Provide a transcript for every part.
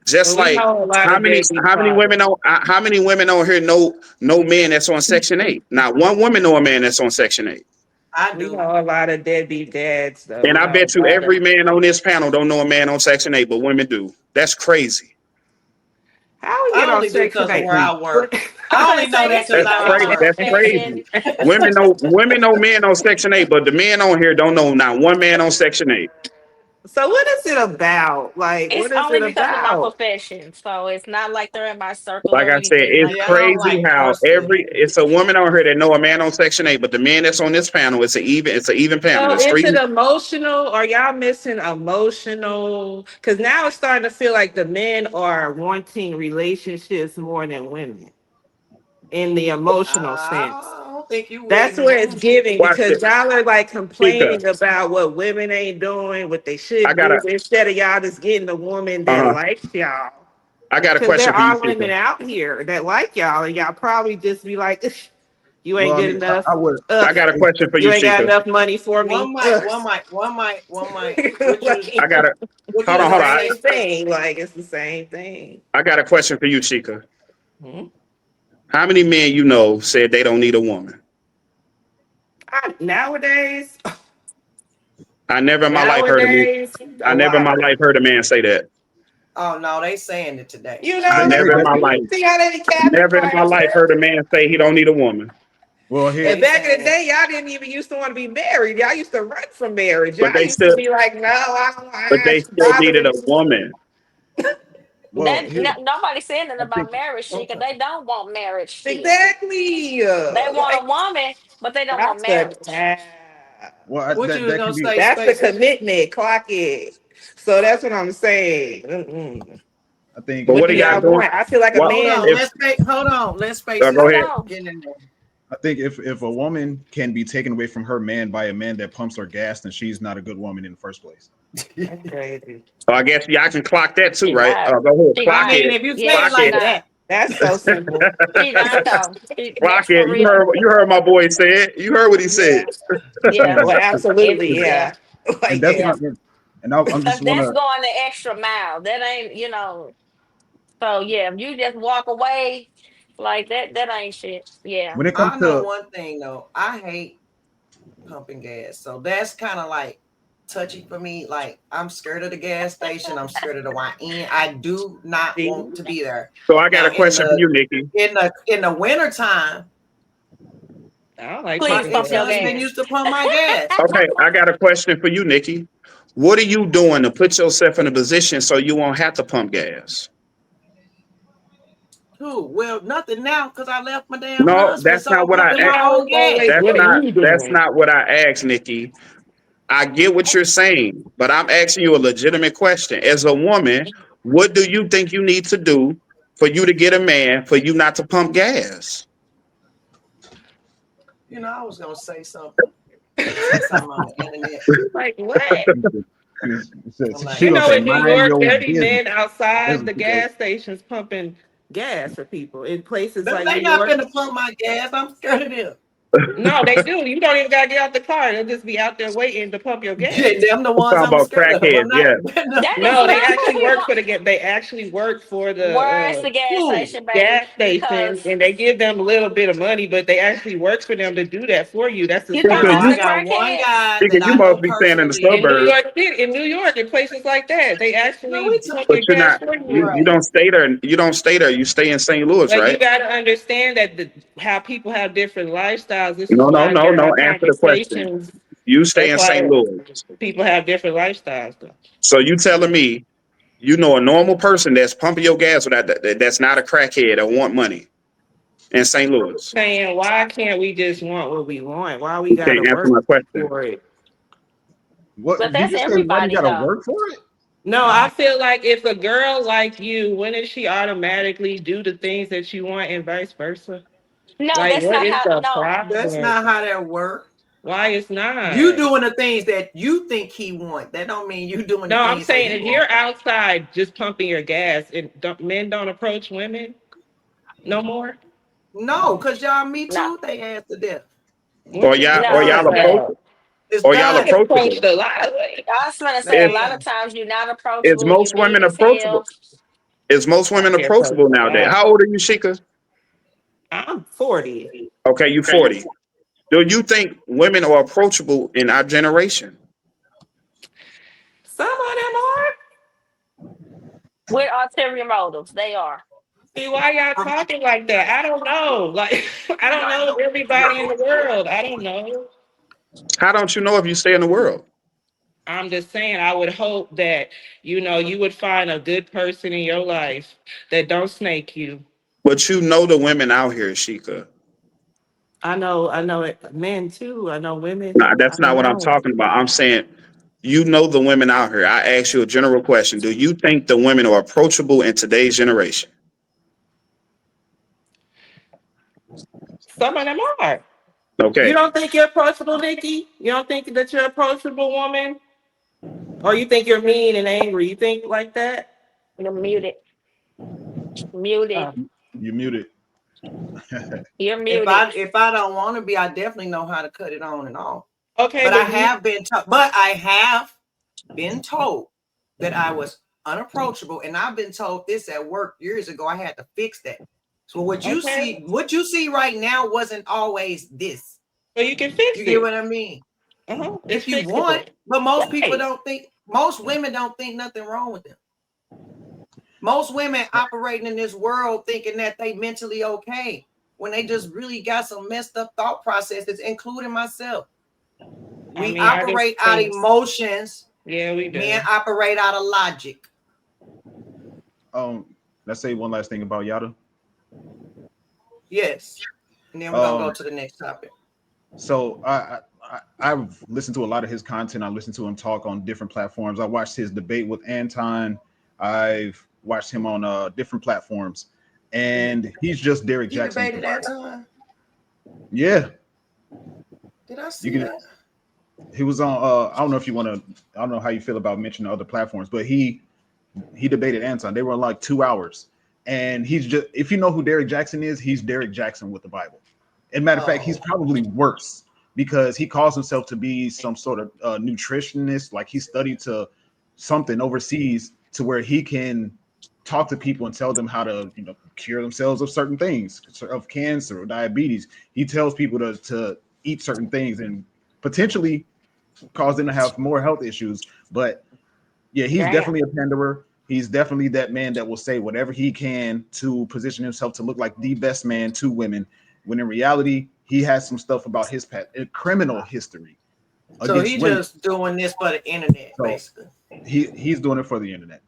Just But we like know a lot of deadbeat how many fathers. women on how many women on here know no man that's on Section 8? Not one woman know a man that's on Section 8. I We do. know a lot of deadbeat dads, though. And We I know bet a you lot of. every man on this panel don't know a man on Section 8, but women do. That's crazy. How we get I on only do Section because of 8? where I work. I'm I gonna only know say that this because That's people I crazy. on work. That's section. crazy. Women know men on Section 8, but the men on here don't know not one man on Section 8. So what is it about? Like, It's what is only it because of my about? profession, so it's not like they're in my circle Like or I said, anything it's like Yeah, I that. don't crazy like how personally. it's a woman on here that know a man on Section 8, but the men that's on this panel, it's an even panel. So It's is three. it emotional? Are y'all missing emotional? Because now it's starting to feel like the men are wanting relationships more than women in the emotional sense. I don't think you That's reading the where it's room. giving Watch because it. y'all are like Chica, complaining about what women ain't doing, what they I should got do, a instead of y'all just getting a woman that uh likes y'all. I got a Because there question for you, are Chica. women out here that like y'all, and y'all probably just be like, "Ugh, you Well, ain't I good mean, enough. I would. I Ugh, got a question for you you, ain't got Chica. enough money for One me." mic, Ugh. one mic, one mic, one mic. What you was I Like, got a what you hold was on, the hold gonna on. say, same Steph? thing. Like it's the same thing. I got a question for you, Chica. Hmm? How many men you know said they don't need a woman? Nowadays, I never in my life heard a man. nowadays, I a never in my lot. life heard a man say that. Oh no, they saying it today. You I know, They never in my definitely. life, you see how they be capping never in my right life there? heard a man say he don't need a woman. Well, And here, They back in saying the it. day, y'all didn't even used to want to be married. Y'all used to run from marriage. But Y'all they used to still, be like, "No, I don't. but I they ain't still needed bothering a me." woman. well, here. Nobody saying nothing I think. about marriage shit, 'cause Okay. they don't want marriage shit. Exactly. They want Like a woman, but they don't want that's the marriage. time. Well, What you that was that gonna can be. say, That's the Spaces? commitment. Clock it. So that's what I'm saying. Mm-mm. I think. But What what do are y'all y'all doing? want? I feel like a What Hold man. on, if? let's face. Hold on, let's Spaces Go Hold ahead. on. get in there. I think if a woman can be taken away from her man by a man that pumps her gas, then she's not a good woman in the first place. That's crazy. So I guess y'all can clock that too, She right? not. Go ahead, She I clock not. mean, it, if you say Yeah, it clock she like it. not. that, That's so simple. She not though. Clock That's it. for real. You heard my boy say it. You heard what he Yeah. said. Yeah. Well, It's absolutely. yeah. Yeah. And Like that's yeah. Yeah. not. And I'm just That's wanna. going the extra mile. That ain't, so yeah, if you just walk away like that, that ain't shit. Yeah. When it comes I know to. one thing though. I hate pumping gas, so that's kind of like touchy for me. Like I'm scared of the gas station. I'm scared of the YN. I do not See? want to be there. So I got Now a question for you, Nikki. in the winter time, I don't like my Please pumping pump ex your gas husband either. gas. used to pump my gas. Okay, I got a question for you, Nikki. What are you doing to put yourself in a position so you won't have to pump gas? Who? Well, nothing now because I left my damn No, husband, that's so not I'm what I pumping asked. my I own was gas. always, That's what are not you that's doing? not what I asked, Nikki. I get what you're saying, but I'm asking you a legitimate question. As a woman, what do you think you need to do for you to get a man for you not to pump gas? You know, I was gonna say something. Say something on the internet. Like what? I'm She You like, gonna know, say, in New mind York, your there be business. men That's outside what the she goes. gas stations pumping gas for people in places them like New they not York. finna pump my gas. I'm scared of them. No, they do. You don't even gotta get out the car. They'll just be out there waiting to pump your Yeah, gas. them the I'm ones talking I'm about scared of. I'm crackheads, not. yeah. That is No, they not who actually we work want. for the. They actually work for Where is the the gas Who? station, baby? gas stations, Because and they give them a little bit of money, but they actually works for them to do that for you. That's the you No, thought it Because was service. I the you, got one crackheads. guy because that you I know must be staying in the personally. In New suburbs, York City, in New York, and places like that, they No, actually we pump but your you're gas not. for you're you. You right. don't stay there. You don't stay there. You stay in St. Louis, But you right? got to understand that how people have different lifestyles. This is No, no, why no, there no. are Answer the question. conversations. You stay That's in St. why Louis. people have different lifestyles. Though. So you telling me you know a normal person that's pumping your gas that's not a crackhead or want money in St. Louis? Saying why can't we just want what we want? Why we You got to can't answer work my question. for it? But What did that's you say? Why do you everybody gotta though. work for it? No, I feel like if a girl like you, wouldn't she automatically do the things that you want and vice versa? No, Like, that's what not is how. the No, That's problem? not how that works. Why it's You not? doing the things that you think he want. That don't mean you doing the No, I'm things that saying he if want. you're outside just pumping your gas and men don't approach women no more. No, cause y'all me no, too. They asked to death. Or What you y'all, It's or no. y'all done. That approach, about? It's or y'all I done. get approachable. approached a lot of ways. I was gonna say That's a Is lot of done. times you're not is approachable. You most mean women as approachable? hell. Is most women Be approachable approachable nowadays? now. How old are you, Sheikah? I'm 40. Okay, you 40. Do you think women are approachable in our generation? Some of them are. With ulterior motives, they are. See, why y'all talking like that? I don't know. Like, I don't know everybody in the world. I don't know. How don't you know if you stay in the world? I'm just saying, I would hope that, you would find a good person in your life that don't snake you. But you know the women out here, Sheikah. I know it, men too. I know women. Nah, I that's not don't what I'm know. talking about. I'm saying you know the women out here. I ask you a general question. Do you think the women are approachable in today's generation? Some of them are. You Okay. don't think you're approachable, Nikki? You don't think that you're an approachable woman? Or you think you're mean and angry? You think like that? You're muted. Muted. Uh, You muted. You're If muted. I don't want to be, I definitely know how to cut it on and off. okay, But I but you have been told, but I have been told that I was unapproachable, and I've been told this at work years ago. I had to fix that. So okay? what you see right now wasn't always this. So you can fix You get it. what I mean? It's If you want, fixable. but most people Right. don't think. Most women don't think nothing wrong with them. Most women operating in this world thinking that they mentally okay when they just really got some messed up thought processes, including myself. I We mean, I just operate out of think, emotions. yeah, we Men do. operate out of logic. um, let's say one last thing about Yada. Yes. And then we're gonna go Um, to the next topic. so I've listened to a lot of his content. I listened to him talk on different platforms. I watched his debate with Anton. I've watched him on different platforms, and he's just Derek He Jackson with the debated that Bible. time. Yeah, Did I you see can. that? He was on. I don't know if you want to. I don't know how you feel about mentioning other platforms, but he debated Anton. They were on like 2 hours, and he's just. If you know who Derek Jackson is, he's Derek Jackson with the Bible. And matter of fact, he's Oh, probably worse because he calls himself to be some sort of nutritionist. Like he studied to something overseas to where he can talk to people and tell them how to, cure themselves of certain things, of cancer or diabetes. He tells people to eat certain things and potentially cause them to have more health issues. But yeah, he's Damn. definitely a panderer. He's definitely that man that will say whatever he can to position himself to look like the best man to women, when in reality, he has some stuff about his past, criminal history so against he women. just doing this for the internet, So basically. he's doing it for the internet.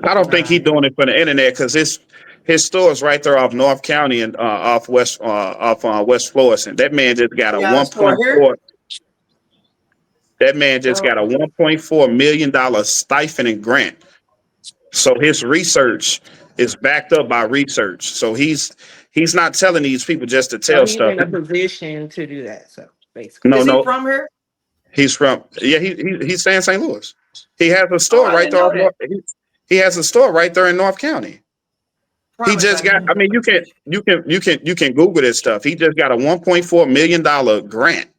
I don't think he's Right. doing it for the internet because his store is right there off North County and off West Florissant. That man just got a Yeah, one it's for point here. four. That man just So got a $1.4 million stipend and grant. So his research is backed up by research. So he's not telling these people just to so tell he's stuff. in a position to do that. So basically. No, Is he no, from here? he's from he's staying in St. Louis. He has a Oh, store I right didn't there. know that. He has a store right there in North County. He Promise just I got. didn't I know mean, you can Google this stuff. He just got a $1.4 million grant.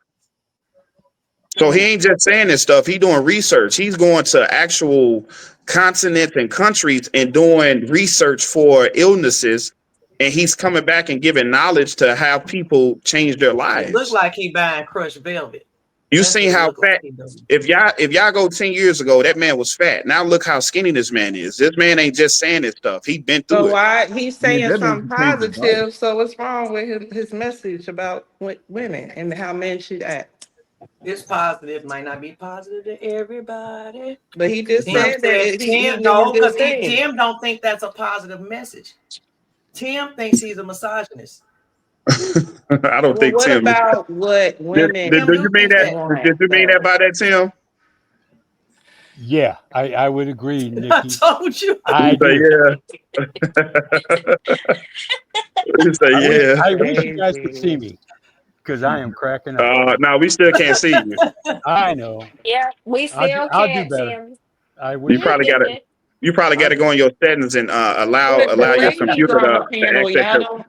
So he that. ain't just saying this stuff. He doing research. He's going to actual continents and countries and doing research for illnesses. And he's coming back and giving knowledge to how people change their It looked lives. like he buying crushed velvet. You That's seen what it how looked like fat? he doing. If y'all go 10 years ago, that man was fat. Now look how skinny this man is. This man ain't just saying this stuff. He been through So it. why he's I mean, saying that man something can change his diet. positive? So what's wrong with his message about women and how men should act? It's positive, might not be positive to everybody. But he just Tim said that says he's Tim doing no, because good things. Tim don't think that's a positive message. Tim thinks he's a misogynist. I don't Well, think what Tim is. about what Did, women did, Tim do you do mean think that? that. Did want, you mean that though? by that, Tim? Yeah, I would agree, I Nikki. told you. I You say do. yeah. You say yeah. I wish you guys could see Crazy. me because I am cracking up. No, we still can't see you. I know. Yeah, we still I'll do can't, better. Tim. I You wish I probably could. got to. You probably got I'll to go in your settings and The allow your ladies computer on the to panel, access your.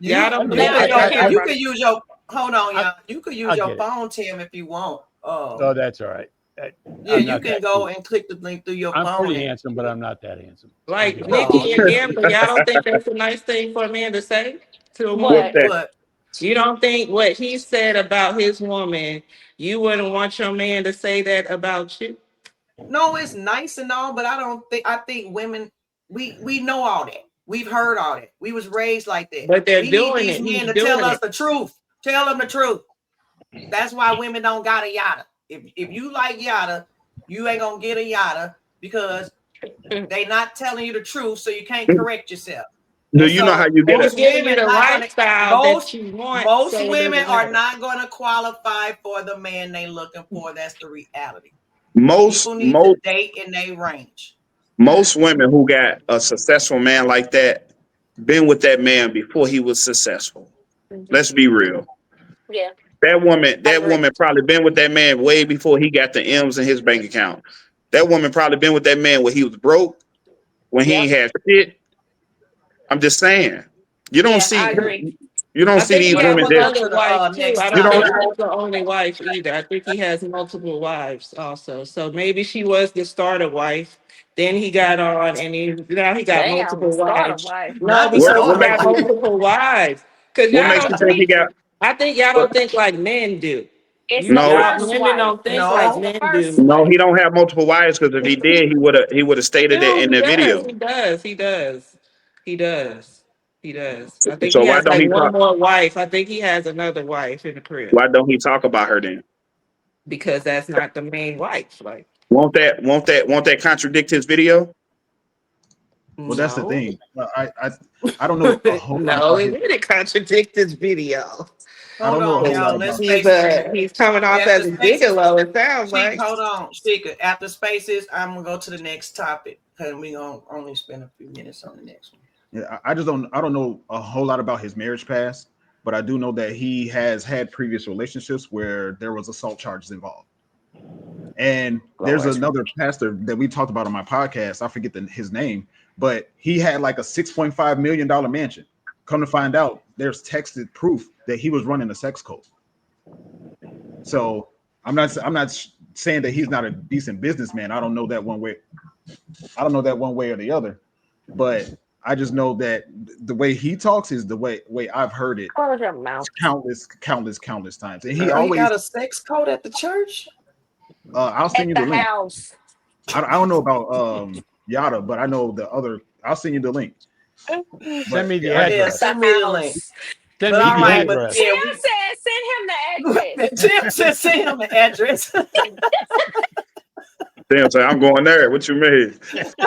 y'all You don't you look could like yo Okay. I you everybody. could use your hold on, I y'all. You could use I'll your get it. phone, Tim, if you want. Oh, that's all right. Yeah, I'm you not can that go cute. and click the link through your I'm phone. pretty and- handsome, but I'm not that handsome. Like I'm Oh, Nikki and you Amber, y'all don't think that's a nice thing for a man to say to a What's woman? What? that? what? You don't think what he said about his woman, you wouldn't want your man to say that about you? No, it's nice and all, but I think women, we know all that. We've heard all that. We was raised like that. But they're We need doing these it. He's men to tell doing us it. the truth. Tell them the truth. That's why women don't got a yada. If you like yada, you ain't gonna get a yada because they not telling you the truth, so you can't correct yourself. Do And you know how so you get Or it? most giving you women the not gonna lifestyle that you want, most so it women doesn't are matter. not gonna qualify for the man they looking for. That's the reality. Most People need to most date in their range. most women who got a successful man like that been with that man before he was successful. Let's be real. Yeah, I That agree. woman probably been with that man way before he got the M's in his bank account. That woman probably been with that man when he was broke, when he Yep. ain't had shit. I'm just saying. You don't Yeah, I see agree. you don't I see think he these Let's has women move that on to another the wife too. next I you don't don't think topic. that's the only wife either. I think he has multiple wives also. So maybe she was the starter wife. Then he got on, and now he got Damn, the multiple starter wives. wife. No, Not the what because he what starter makes got you wife. multiple wives. Because what y'all makes you don't think he think. got I think y'all don't think like men do. It's the no Y'all first women wife. don't think like It's No, the men first do. no, wife. he don't have multiple wives because if he did, he would have stated it No, in he the does. video. He does. He does. He does. He does. I think So he has like one more wife. I think he has another wife in the crib why don't he talk about her then? because that's not the main wife. Like, Won't that contradict his video? Well, that's the no, thing. I don't know a whole lot no, about it his. didn't contradict his video. I hold don't know a on, whole lot y'all. Let's about. spaces in. He's coming off After as a spaces, gigolo. It sounds like. hold on, Sheikah. After spaces, I'm gonna go to the next topic because we gonna only spend a few minutes on the next one. Yeah, I just don't. I don't know a whole lot about his marriage past, but I do know that he has had previous relationships where there was assault charges involved. And there's Lord. another pastor that we talked about on my podcast. I forget his name, but he had like a $6.5 million mansion. Come to find out, there's texted proof that he was running a sex cult. So I'm not saying that he's not a decent businessman. I don't know that one way. I don't know that one way or the other, but I just know that the way he talks is the way I've heard it Close your mouth. countless times. And he He always, got a sex code at the church. I'll At send you the the link. house. I don't know about Yada, but I know the other. I'll send you the link. Send But me the yeah, Yeah, At address. the send me the link. house. Send But me all the right, but address. yeah, Tim said send him the address. Tim said send him the address. Damn, say I'm going there. What you mean?